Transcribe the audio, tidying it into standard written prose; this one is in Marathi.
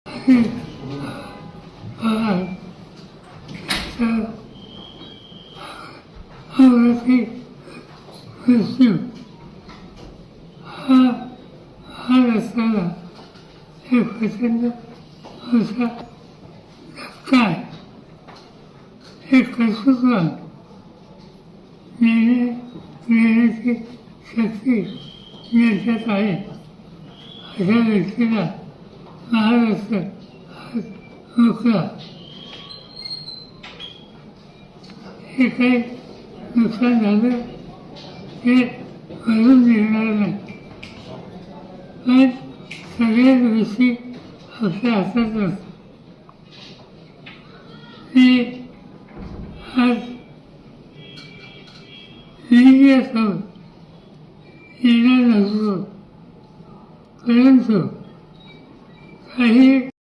हे पहाड अवरती मृत्यू हा रस्त्याला एक प्रचंड मोठा धक्का आहे. हे कर्तृत्व नेण्याची शक्ती ज्याच्यात आहे अशा व्यक्तीला महाराष्ट्र मोकळा. हे काही नुकसान झालं ते भरून निघणार नाही, पण सगळ्याच गोष्टी आपल्या हातात असतात. मी आज लिहिली असावं